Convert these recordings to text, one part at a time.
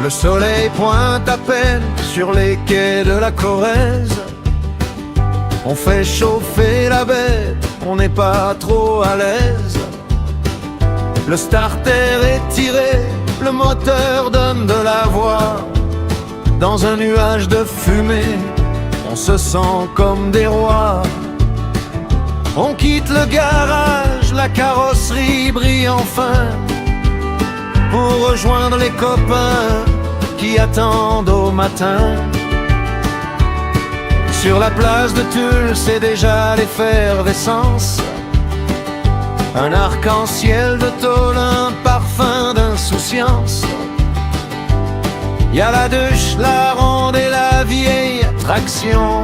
Le soleil pointe à peine sur les quais de la Corrèze. On fait chauffer la bête, on n'est pas trop à l'aise. Le starter est tiré, le moteur donne de la voix. Dans un nuage de fumée, on se sent comme des rois. On quitte le garage, la carrosserie brille enfin, pour rejoindre les copains qui attendent au matin. Sur la place de Tulle, c'est déjà l'effervescence. Un arc-en-ciel de tôle, un parfum d'insouciance. Y a la douche, la ronde et la vieille attraction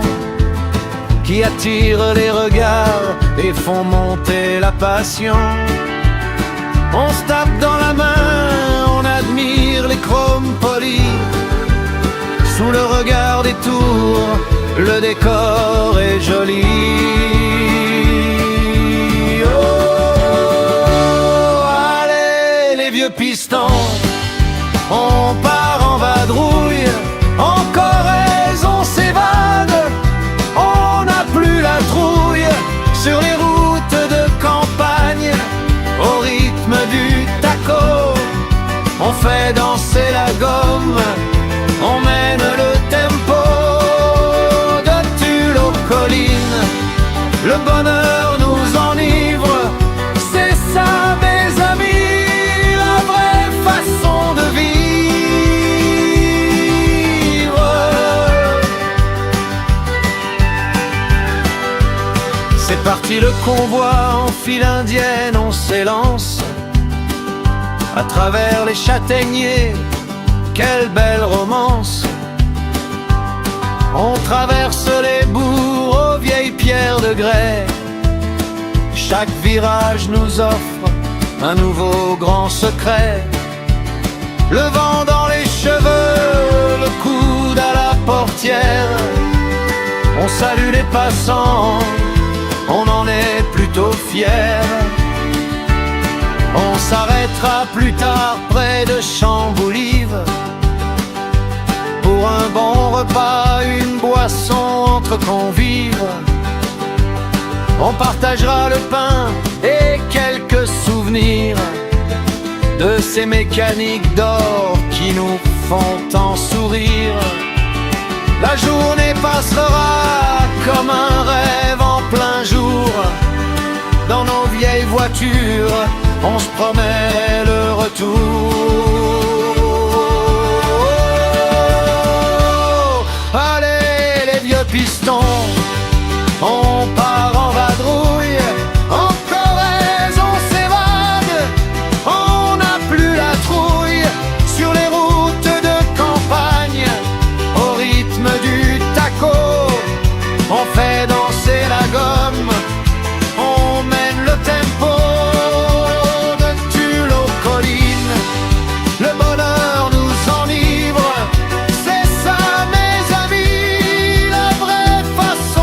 qui attirent les regards et font monter la passion. On se tape dans la main, on admire les chromes polis. Sous le regard des tours, le décor est joli. Oh, allez les vieux pistons, on part en vadrouille. En Corrèze on s'évade, on n'a plus la trouille. Sur les routes de campagne, au rythme du taco, on fait danser la gomme, on mène le tempo. De Tulle aux collines, le bonheur nous enivre. C'est ça mes amis, la vraie façon de vivre. C'est parti le convoi en file indienne, on s'élance à travers les châtaigniers, quelle belle romance. On traverse les bourgs aux vieilles pierres de grès. Chaque virage nous offre un nouveau grand secret. Le vent dans les cheveux, le coude à la portière. On salue les passants, on en est plutôt fiers. On s'arrêtera plus tard près de Chamboulive pour un bon repas, une boisson entre convives. On partagera le pain et quelques souvenirs de ces mécaniques d'or qui nous font tant sourire. La journée passera comme un rêve en plein jour. Dans nos vieilles voitures, on se promet le retour. Allez les vieux pistons, on part en vadrouille. En Corrèze on s'évade, on n'a plus la trouille. Sur les routes de campagne, au rythme du taco, on fait danser la gomme, on mène le tempo. De Tulle aux collines, le bonheur nous enivre. C'est ça mes amis, la vraie façon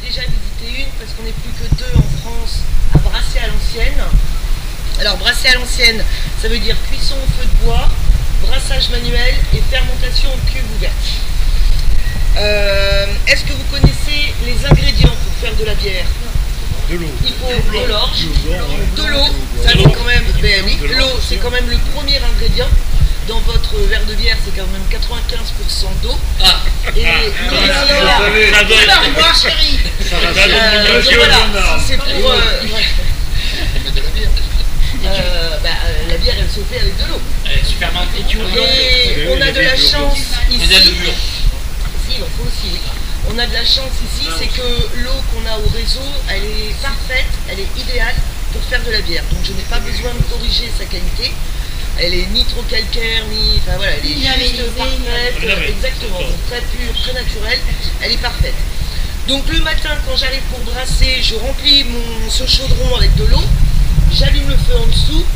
déjà visité une parce qu'on n'est plus que 2 en France à brasser à l'ancienne. Alors brasser à l'ancienne, ça veut dire cuisson au feu de bois, brassage manuel et fermentation en cuve ouverte. Est-ce que vous connaissez les ingrédients pour faire de la bière? De l'eau. Il faut de l'orge, de l'eau, ça c'est quand même, oui, l'eau c'est quand même le premier ingrédient. Dans votre verre de bière, c'est quand même 95% d'eau. Ah. Et moi chérie. Donc voilà, c'est pour. La bière, elle se fait avec de l'eau. Elle est super mince. Et on a de la chance ici. Si, il en faut aussi, oui. On a de la chance ici, c'est que l'eau qu'on a au réseau, elle est parfaite, elle est idéale pour faire de la bière. Donc je n'ai pas besoin de corriger sa qualité. Elle est ni trop calcaire, ni. Enfin voilà, elle est juste parfaite. Exactement, donc très pure, très naturelle. Elle est parfaite. Donc le matin, quand j'arrive pour brasser, je remplis ce chaudron avec de l'eau, j'allume le feu en dessous,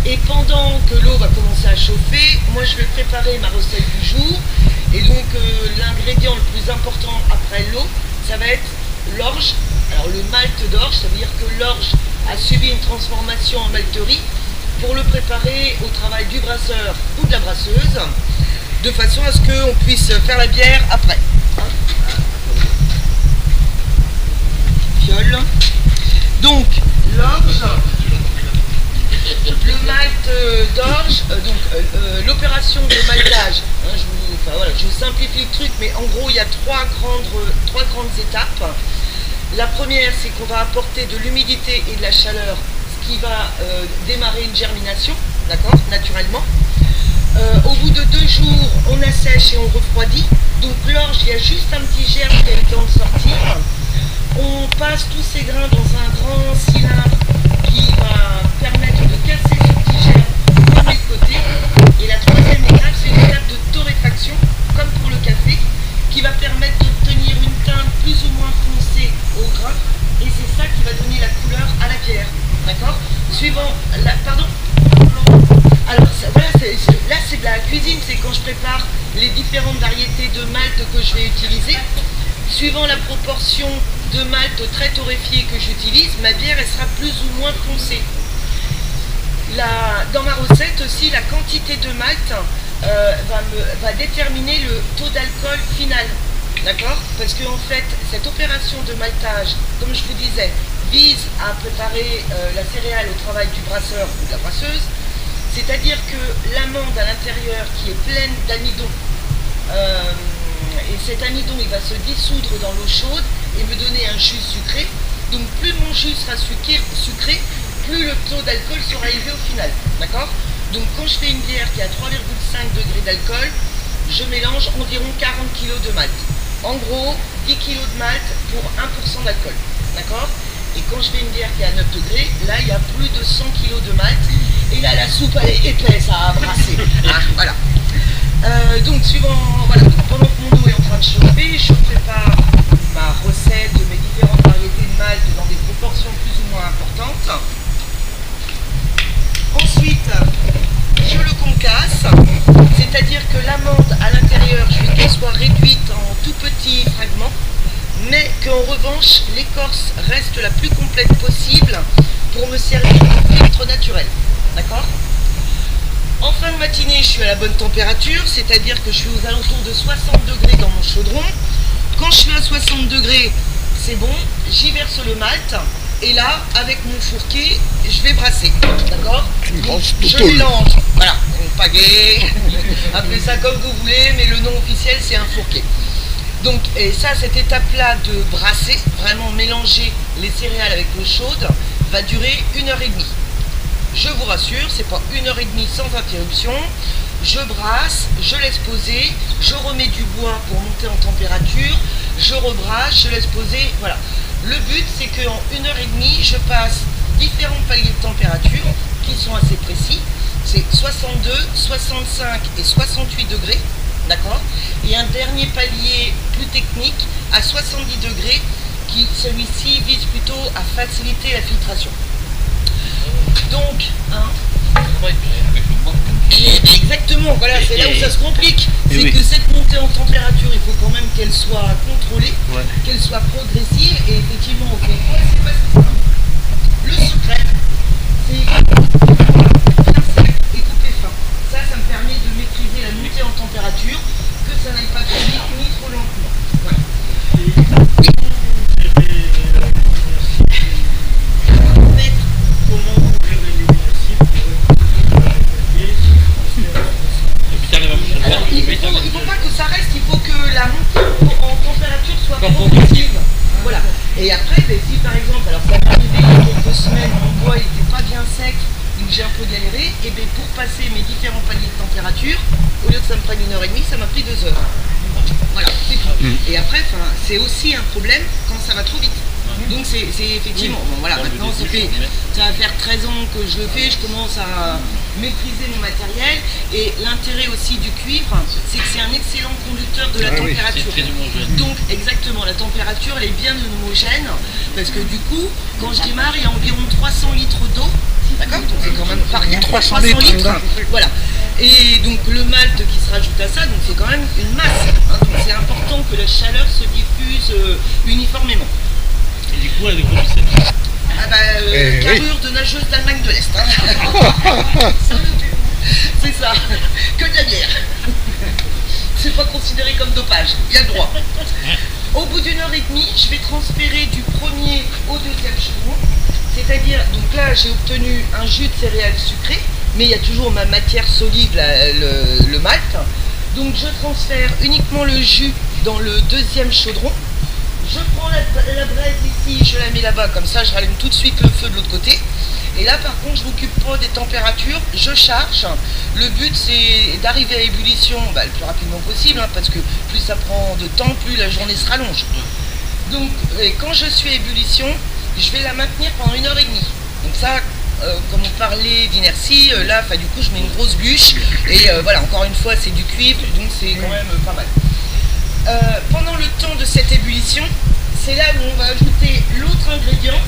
et pendant que l'eau va commencer à chauffer, moi je vais préparer ma recette du jour. Et donc l'ingrédient le plus important après l'eau, ça va être l'orge. Alors le malt d'orge, ça veut dire que l'orge a subi une transformation en malterie pour le préparer au travail du brasseur ou de la brasseuse, de façon à ce qu'on puisse faire la bière après. Fiole. Donc l'orge, le malt d'orge, l'opération de maltage. Je vous simplifie le truc, mais en gros il y a trois grandes étapes. La première, c'est qu'on va apporter de l'humidité et de la chaleur, ce qui va démarrer une germination, d'accord, naturellement. Au bout de 2 jours, on assèche et on refroidit. Donc l'orge, il y a juste un petit germe qui a eu le temps de sortir. On passe tous ces grains dans un grand cylindre qui va permettre de casser ce petit germe de mes côtés. Et la troisième étape, c'est une étape de torréfaction, comme pour le café, qui va permettre d'obtenir une teinte plus ou moins foncée au grain. Et c'est ça qui va donner la couleur à la bière. D'accord? Suivant la. Pardon? Alors voilà, là c'est de la cuisine, c'est quand je prépare les différentes variétés de malt que je vais utiliser. Suivant la proportion de malt très torréfié que j'utilise, ma bière elle sera plus ou moins foncée. Dans ma recette aussi, la quantité de malt va déterminer le taux d'alcool final. D'accord? Parce qu'en fait, cette opération de maltage, comme je vous disais, vise à préparer la céréale au travail du brasseur ou de la brasseuse. C'est-à-dire que l'amande à l'intérieur qui est pleine d'amidon, et cet amidon il va se dissoudre dans l'eau chaude et me donner un jus sucré. Donc plus mon jus sera sucré, plus le taux d'alcool sera élevé au final. D'accord? Donc quand je fais une bière qui a 3,5 degrés d'alcool, je mélange environ 40 kg de malt. En gros, 10 kg de malt pour 1% d'alcool. D'accord? Et quand je fais une bière qui est à 9 degrés, là il y a plus de 100 kg de malt. Et là la soupe elle est épaisse à brasser. Hein, voilà. Donc pendant que mon eau est en train de chauffer, je prépare ma recette de mes différentes variétés de malt dans des proportions plus ou moins importantes. Ensuite, je le concasse, c'est-à-dire que l'amande à l'intérieur, je veux qu'elle soit réduite en tout petits fragments, mais qu'en revanche, l'écorce reste la plus complète possible pour me servir de filtre naturel. D'accord? En fin de matinée, je suis à la bonne température, c'est-à-dire que je suis aux alentours de 60 degrés dans mon chaudron. Quand je suis à 60 degrés, c'est bon, j'y verse le malt, et là, avec mon fourquet, je vais brasser. D'accord? Je mélange. Voilà, pagaie, appelez ça comme vous voulez, mais le nom officiel, c'est un fourquet. Donc, et ça, cette étape-là de brasser, vraiment mélanger les céréales avec l'eau chaude, va durer 1h30. Je vous rassure, c'est pas 1h30 sans interruption. Je brasse, je laisse poser, je remets du bois pour monter en température, je rebrasse, je laisse poser, voilà. Le but, c'est qu'en 1h30, je passe différents paliers de température qui sont assez précis. C'est 62, 65 et 68 degrés, d'accord? Et un dernier palier plus technique à 70 degrés qui, celui-ci, vise plutôt à faciliter la filtration. Donc, Exactement, voilà, c'est là où ça se complique. C'est oui. que cette montée en température, il faut quand même qu'elle soit contrôlée, qu'elle soit progressive, et effectivement, ok, c'est pas ça. Le secret, c'est bien sec et couper fin. Ça me permet de maîtriser la montée en température, que ça n'aille pas trop vite ni trop lentement. Voilà. Comment vous gérez les principes Alors, il ne faut pas que ça reste, il faut que la montée en température soit progressive. Voilà. Et après, si par exemple, alors ça m'est arrivé il y a quelques semaines, mon bois n'était pas bien sec, donc j'ai un peu galéré, et bien pour passer mes différents paliers de température, au lieu que ça me prenne 1h30, ça m'a pris 2 heures. Voilà, c'est tout. Et après, c'est aussi un problème quand ça va trop vite. Donc c'est effectivement, bon, voilà, maintenant ça va faire 13 ans que je le fais, je commence à maîtriser mon matériel, et l'intérêt aussi du cuivre, c'est que c'est un excellent conducteur de la température. Donc exactement, la température elle est bien homogène, parce que du coup, quand je démarre, il y a environ 300 litres d'eau, d'accord, donc c'est quand même pas rien, 300 litres, voilà. Et donc le malt qui se rajoute à ça, donc c'est quand même une masse, hein, donc c'est important que la chaleur se diffuse uniformément. Et du coup, avec quoi du sel? Ah bah, carrure de nageuse d'Allemagne de l'Est. Hein. C'est ça, que de la bière. C'est pas considéré comme dopage, il y a le droit. Au bout d'1h30, je vais transférer du premier au deuxième chaudron. C'est-à-dire, donc là j'ai obtenu un jus de céréales sucré, mais il y a toujours ma matière solide, le malt. Donc je transfère uniquement le jus dans le deuxième chaudron. Je prends la braise ici, je la mets là-bas, comme ça je rallume tout de suite le feu de l'autre côté. Et là par contre je m'occupe pas des températures, je charge. Le but c'est d'arriver à ébullition le plus rapidement possible, hein, parce que plus ça prend de temps, plus la journée se rallonge. Donc quand je suis à ébullition, je vais la maintenir pendant 1h30. Donc ça, comme on parlait d'inertie, là du coup je mets une grosse bûche. Et voilà, encore une fois c'est du cuivre, donc c'est quand même pas mal. Pendant le temps de cette ébullition, c'est là où on va ajouter l'autre ingrédient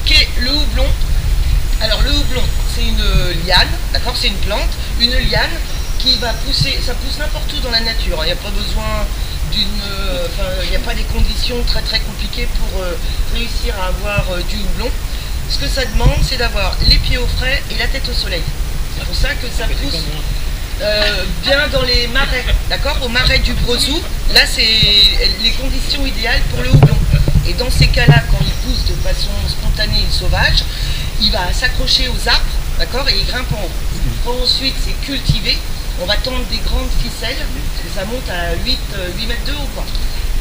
qui est le houblon. Alors le houblon, c'est une liane, d'accord, c'est une plante, une liane qui va pousser, ça pousse n'importe où dans la nature, il n'y a pas besoin il n'y a pas des conditions très très compliquées pour réussir à avoir du houblon. Ce que ça demande, c'est d'avoir les pieds au frais et la tête au soleil. C'est pour ça que ça pousse bien dans les marais, d'accord, au marais du Brozou. Là, c'est les conditions idéales pour le houblon. Et dans ces cas-là, quand il pousse de façon spontanée et sauvage, il va s'accrocher aux arbres, d'accord, et il grimpe en haut. Quand ensuite c'est cultivé, on va tendre des grandes ficelles, parce que ça monte à 8 mètres de haut, quoi.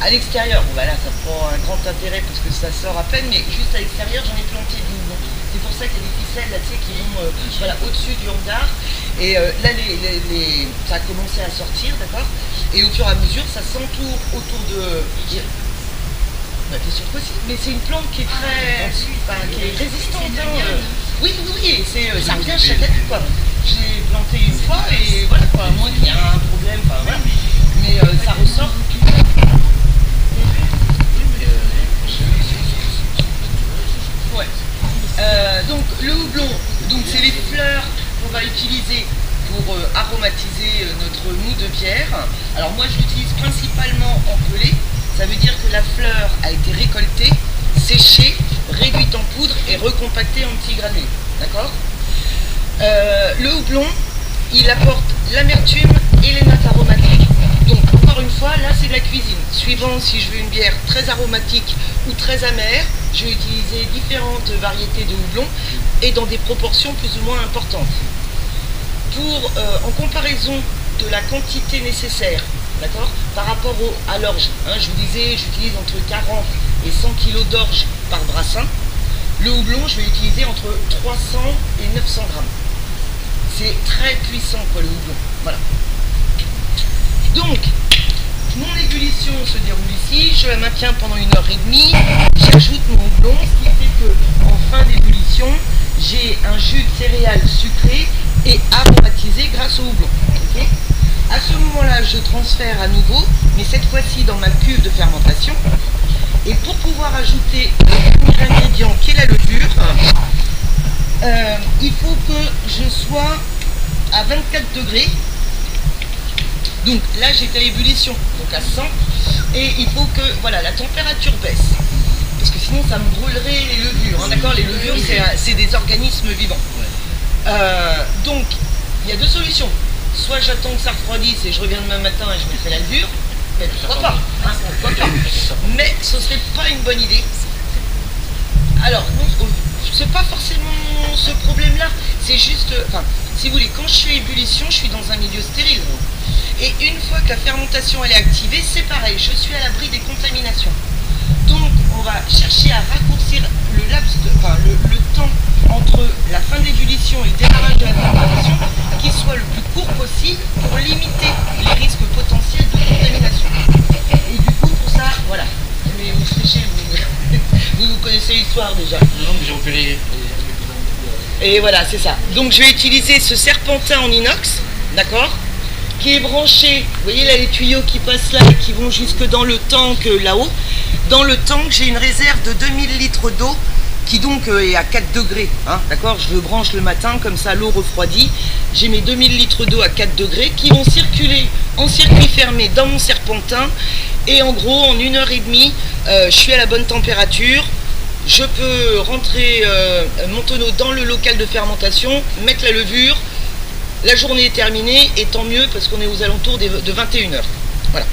À l'extérieur, bon, là ça prend un grand intérêt parce que ça sort à peine, mais juste à l'extérieur j'en ai planté du houblon. C'est pour ça qu'il y a des ficelles là, tu sais, qui vont au-dessus du hangar. Et là ça a commencé à sortir, d'accord. Et au fur et à mesure ça s'entoure autour de... T'es sûr que si, mais c'est une plante qui est très, qui est résistante. Hein. Oui, ça revient chaque année, quoi. J'ai planté une fois et voilà, quoi, à moins qu'il y ait un problème, voilà. Mais ça ressort. Ouais. Donc le houblon, donc c'est les fleurs qu'on va utiliser pour aromatiser notre mou de bière. Alors moi je l'utilise principalement en pelé. Ça veut dire que la fleur a été récoltée, séchée, réduite en poudre et recompactée en petits granulés. D'accord ? Le houblon, il apporte l'amertume et les notes aromatiques. Donc, encore une fois, là c'est de la cuisine. Suivant si je veux une bière très aromatique ou très amère, je vais utiliser différentes variétés de houblon et dans des proportions plus ou moins importantes. En comparaison de la quantité nécessaire, d'accord, par rapport à l'orge, hein, je vous disais, j'utilise entre 40 et 100 kg d'orge par brassin. Le houblon, je vais utiliser entre 300 et 900 grammes. C'est très puissant, quoi, le houblon. Voilà. Donc, mon ébullition se déroule ici, je la maintiens pendant 1h30, j'ajoute mon houblon, ce qui fait qu'en fin d'ébullition, j'ai un jus de céréales sucré et aromatisé grâce au houblon. Okay. À ce moment-là, je transfère à nouveau, mais cette fois-ci dans ma cuve de fermentation. Et pour pouvoir ajouter le premier ingrédient qui est la levure, il faut que je sois à 24 degrés. Donc là j'étais à ébullition, donc à 100, et il faut que voilà, la température baisse, parce que sinon ça me brûlerait les levures, hein, d'accord? Les levures c'est des organismes vivants. Donc il y a deux solutions, soit j'attends que ça refroidisse et je reviens demain matin et je me fais la levure, mais pourquoi pas, hein, pourquoi pas. Mais ce serait pas une bonne idée. Alors non, c'est pas forcément ce problème-là, c'est juste, enfin, si vous voulez, quand je suis à ébullition, je suis dans un milieu stérile. Et une fois que la fermentation elle est activée, c'est pareil, je suis à l'abri des contaminations. Donc on va chercher à raccourcir le laps le temps entre la fin de l'ébullition et le démarrage de la fermentation, qui soit le plus court possible pour limiter les risques potentiels de contamination. Et du coup pour ça, voilà. Mais vous séchez, vous connaissez l'histoire déjà. Non, mais j'ai repéré. Et voilà, c'est ça. Donc je vais utiliser ce serpentin en inox, d'accord, qui est branché, vous voyez là les tuyaux qui passent là et qui vont jusque dans le tank là-haut. Dans le tank, j'ai une réserve de 2000 litres d'eau qui donc est à 4 degrés, hein, d'accord. Je le branche le matin, comme ça l'eau refroidit. J'ai mes 2000 litres d'eau à 4 degrés qui vont circuler en circuit fermé dans mon serpentin. Et en gros, en 1h30, je suis à la bonne température. Je peux rentrer mon tonneau dans le local de fermentation, mettre la levure. La journée est terminée, et tant mieux parce qu'on est aux alentours de 21h. Voilà.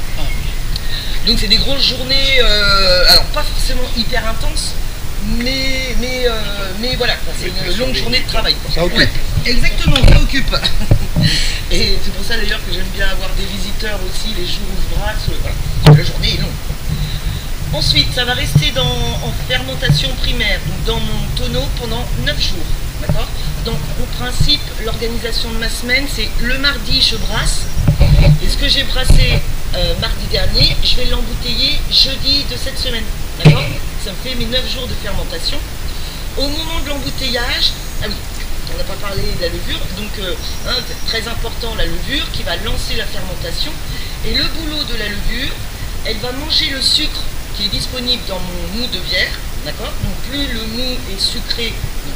Donc c'est des grosses journées, alors pas forcément hyper intenses, mais voilà, c'est une longue journée de travail. Ça occupe. Ouais, exactement, ça occupe. Et c'est pour ça d'ailleurs que j'aime bien avoir des visiteurs aussi les jours où je brasse. Voilà. La journée est longue. Ensuite, ça va rester en fermentation primaire, donc dans mon tonneau pendant 9 jours. D'accord? Donc, au principe, l'organisation de ma semaine, c'est le mardi, je brasse. Et ce que j'ai brassé mardi dernier, je vais l'embouteiller jeudi de cette semaine. D'accord? Ça me fait mes 9 jours de fermentation. Au moment de l'embouteillage, ah oui, on n'a pas parlé de la levure, donc très important, la levure qui va lancer la fermentation. Et le boulot de la levure, elle va manger le sucre qui est disponible dans mon mou de bière, d'accord? Donc plus le mou est sucré,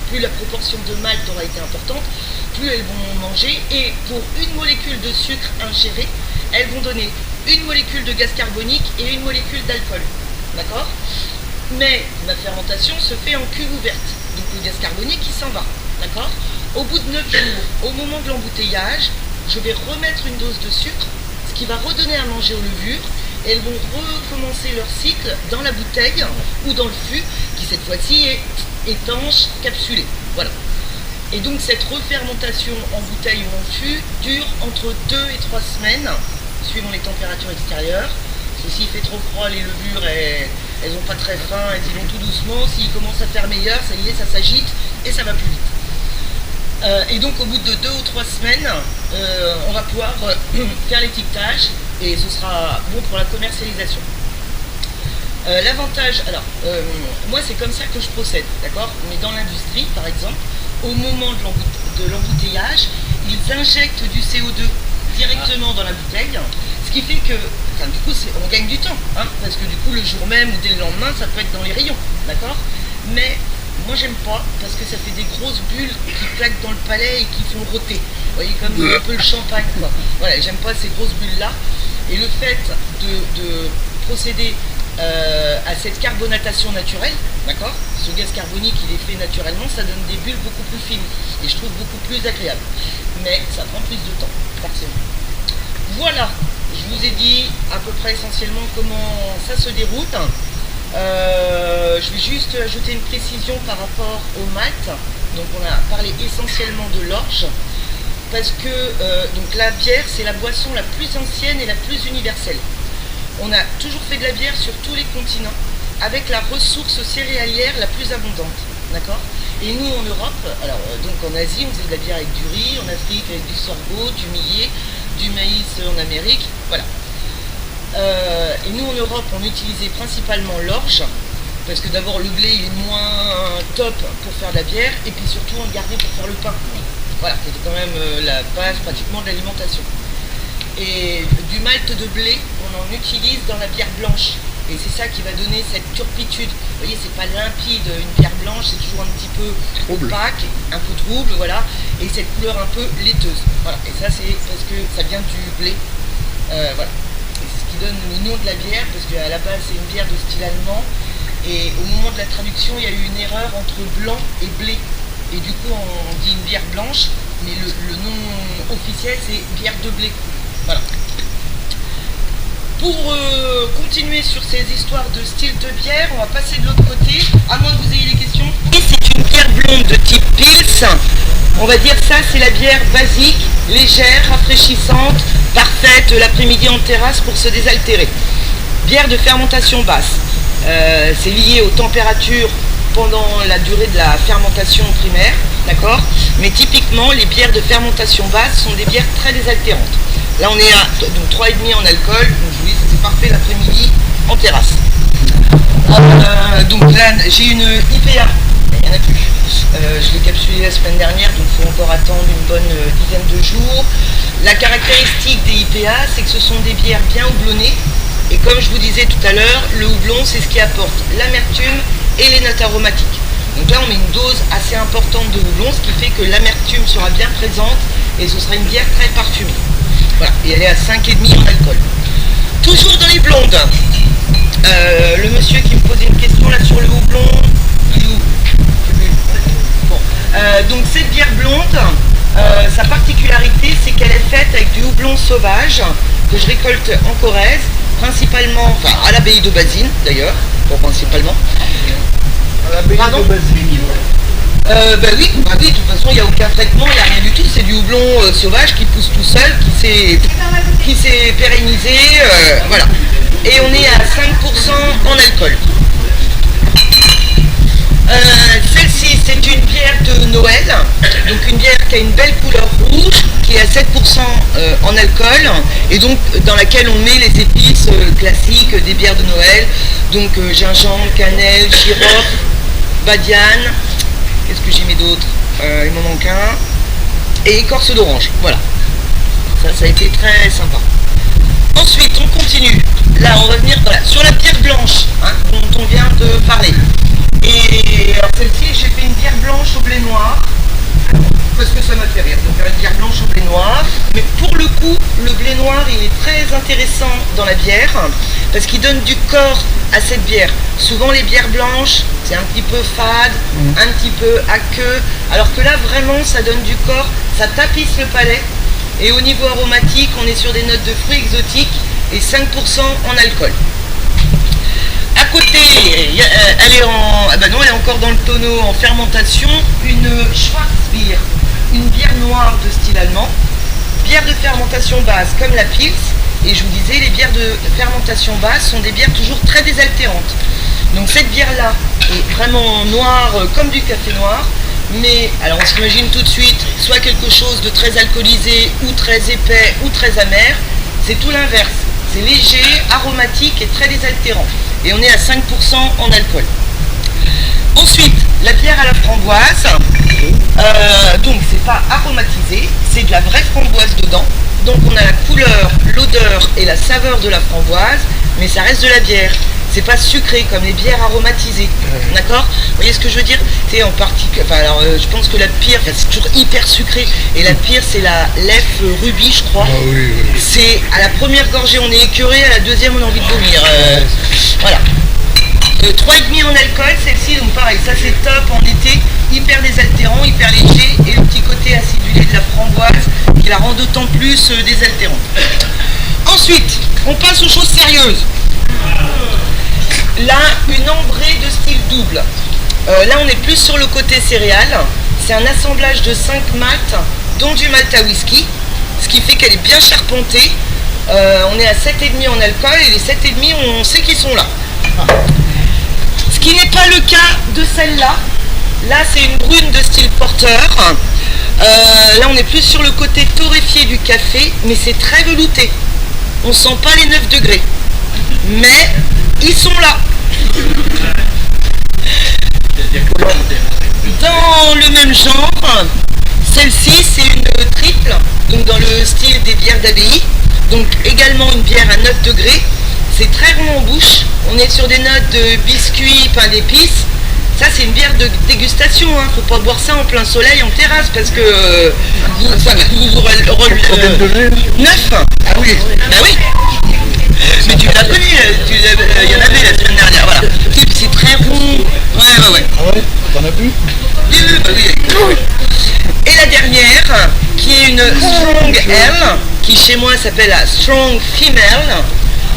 plus la proportion de malt aura été importante, plus elles vont manger, et pour une molécule de sucre ingérée, elles vont donner une molécule de gaz carbonique et une molécule d'alcool, d'accord? Mais ma fermentation se fait en cuve ouverte, donc le gaz carbonique il s'en va, d'accord? Au bout de 9 jours, au moment de l'embouteillage, je vais remettre une dose de sucre, ce qui va redonner à manger aux levures, et elles vont recommencer leur cycle dans la bouteille ou dans le fût, qui cette fois-ci est étanche, capsulé. Voilà. Et donc cette refermentation en bouteille ou en fût dure entre 2 et 3 semaines, suivant les températures extérieures. Parce que s'il fait trop froid, les levures, elles n'ont pas très faim, elles y vont tout doucement. S'il commence à faire meilleur, ça y est, ça s'agite et ça va plus vite. Et donc au bout de 2 ou 3 semaines, on va pouvoir faire l'étiquetage et ce sera bon pour la commercialisation. L'avantage, alors moi c'est comme ça que je procède, d'accord? Mais dans l'industrie par exemple, au moment de l'embouteillage, ils injectent du CO2 directement dans la bouteille, ce qui fait que, enfin, du coup on gagne du temps, hein, parce que du coup le jour même ou dès le lendemain ça peut être dans les rayons, d'accord? Mais moi j'aime pas parce que ça fait des grosses bulles qui claquent dans le palais et qui font rôter. Vous voyez, comme un peu le champagne, quoi. Voilà, j'aime pas ces grosses bulles là. Et le fait de procéder à cette carbonatation naturelle, d'accord, ce gaz carbonique il est fait naturellement, ça donne des bulles beaucoup plus fines et je trouve beaucoup plus agréable. Mais ça prend plus de temps, forcément. Voilà, je vous ai dit à peu près essentiellement comment ça se déroule. Je vais juste ajouter une précision par rapport au malt. Donc on a parlé essentiellement de l'orge, parce que donc la bière c'est la boisson la plus ancienne et la plus universelle. On a toujours fait de la bière sur tous les continents, avec la ressource céréalière la plus abondante, d'accord? Et nous en Europe, alors donc en Asie on faisait de la bière avec du riz, en Afrique avec du sorgho, du millet, du maïs en Amérique, voilà. Et nous en Europe on utilisait principalement l'orge, parce que d'abord le blé il est moins top pour faire de la bière, et puis surtout on le gardait pour faire le pain. Voilà, c'était quand même la base pratiquement de l'alimentation. Et du malt de blé, on en utilise dans la bière blanche. Et c'est ça qui va donner cette turpitude. Vous voyez, c'est pas limpide, une bière blanche, c'est toujours un petit peu opaque, un peu trouble, voilà. Et cette couleur un peu laiteuse. Voilà. Et ça, c'est parce que ça vient du blé. Voilà. Et c'est ce qui donne le nom de la bière, parce qu'à la base, c'est une bière de style allemand. Et au moment de la traduction, il y a eu une erreur entre blanc et blé. Et du coup, on dit une bière blanche, mais le nom officiel, c'est bière de blé. Voilà. Pour continuer sur ces histoires de style de bière, on va passer de l'autre côté, à moins que vous ayez des questions. Et c'est une bière blonde de type Pils. On va dire ça, c'est la bière basique, légère, rafraîchissante, parfaite l'après-midi en terrasse pour se désaltérer. Bière de fermentation basse. C'est lié aux températures pendant la durée de la fermentation primaire, d'accord? Mais typiquement, les bières de fermentation basse sont des bières très désaltérantes. Là, on est à donc 3,5 en alcool, donc je vous dis, c'est parfait l'après-midi en terrasse. Donc là, j'ai une IPA, il n'y en a plus. Je l'ai capsulée la semaine dernière, donc il faut encore attendre une bonne dizaine de jours. La caractéristique des IPA, c'est que ce sont des bières bien houblonnées. Et comme je vous disais tout à l'heure, le houblon, c'est ce qui apporte l'amertume et les notes aromatiques. Donc là, on met une dose assez importante de houblon, ce qui fait que l'amertume sera bien présente et ce sera une bière très parfumée. Voilà, et elle est à 5,5 en alcool. Toujours dans les blondes, le monsieur qui me posait une question là sur le houblon, il est où ? Bon. Donc cette bière blonde, sa particularité, c'est qu'elle est faite avec du houblon sauvage que je récolte en Corrèze, principalement, enfin à l'abbaye de Bazine d'ailleurs, bon, principalement. À l'abbaye de Bazine. Oui, de toute façon il n'y a aucun traitement, il n'y a rien du tout, c'est du houblon sauvage qui pousse tout seul, qui s'est pérennisé, voilà. Et on est à 5% en alcool. Celle-ci c'est une bière de Noël, donc une bière qui a une belle couleur rouge, qui est à 7% en alcool, et donc dans laquelle on met les épices classiques des bières de Noël, donc gingembre, cannelle, girofle, badiane. Qu'est-ce que j'y mets d'autre? Il m'en manque un. Et écorce d'orange, voilà. Ça a été très sympa. Ensuite, on continue. Là, on va venir sur la bière blanche, hein, dont on vient de parler. Et alors celle-ci, j'ai fait une bière blanche au blé noir. Parce que ça m'a fait rire, donc une bière blanche au blé noir. Mais pour le coup, le blé noir, il est très intéressant dans la bière, parce qu'il donne du corps à cette bière. Souvent les bières blanches, c'est un petit peu fade, un petit peu aqueux, alors que là vraiment ça donne du corps, ça tapisse le palais. Et au niveau aromatique, on est sur des notes de fruits exotiques et 5% en alcool. À côté, elle est elle est encore dans le tonneau en fermentation, une Schwarzbier, une bière noire de style allemand, bière de fermentation basse comme la Pils. Et je vous disais, les bières de fermentation basse sont des bières toujours très désaltérantes. Donc cette bière-là est vraiment noire comme du café noir, mais alors on s'imagine tout de suite soit quelque chose de très alcoolisé ou très épais ou très amer. C'est tout l'inverse. C'est léger, aromatique et très désaltérant. Et on est à 5% en alcool. Ensuite, la bière à la framboise. Donc c'est pas aromatisé, c'est de la vraie framboise dedans. Donc on a la couleur, l'odeur et la saveur de la framboise, mais ça reste de la bière. C'est pas sucré comme les bières aromatisées, d'accord? Vous voyez ce que je veux dire? C'est en particulier, je pense que la pire, c'est toujours hyper sucré, et la pire c'est la lèvre rubis, je crois. C'est à la première gorgée on est écœuré, à la deuxième on a envie de vomir. Voilà. 3,5 en alcool, celle-ci, donc pareil, ça c'est top en été, hyper désaltérant, hyper léger, et le petit côté acidulé de la framboise qui la rend d'autant plus désaltérante. Ensuite, on passe aux choses sérieuses. Là, une ambrée de style double. Là, on est plus sur le côté céréales. C'est un assemblage de 5 maltes, dont du malt à whisky, ce qui fait qu'elle est bien charpentée. On est à 7,5 en alcool, et les 7,5, on sait qu'ils sont là. Ce qui n'est pas le cas de celle-là. Là, c'est une brune de style porter. Là, on est plus sur le côté torréfié du café, mais c'est très velouté. On sent pas les 9 degrés. Mais ils sont là. Dans le même genre, celle-ci, c'est une triple, donc dans le style des bières d'abbaye. Donc également une bière à 9 degrés. c'est très rond en bouche. On est sur des notes de biscuits, pain d'épices. Ça, c'est une bière de dégustation. Hein. Faut pas boire ça en plein soleil en terrasse parce que vous 9. Ah oui. Bah oui. Mais tu l'as connu. Il y en avait la semaine dernière. Voilà. C'est très rond. Ouais. Ah ouais, t'en as bu? Bah oui. Et la dernière, qui est une Strong Ale, qui chez moi s'appelle la Strong Female,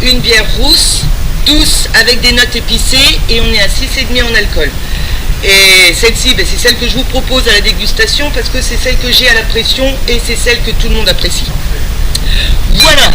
une bière rousse, douce, avec des notes épicées, et on est à 6,5 en alcool. Et celle-ci, c'est celle que je vous propose à la dégustation, parce que c'est celle que j'ai à la pression, et c'est celle que tout le monde apprécie. Voilà,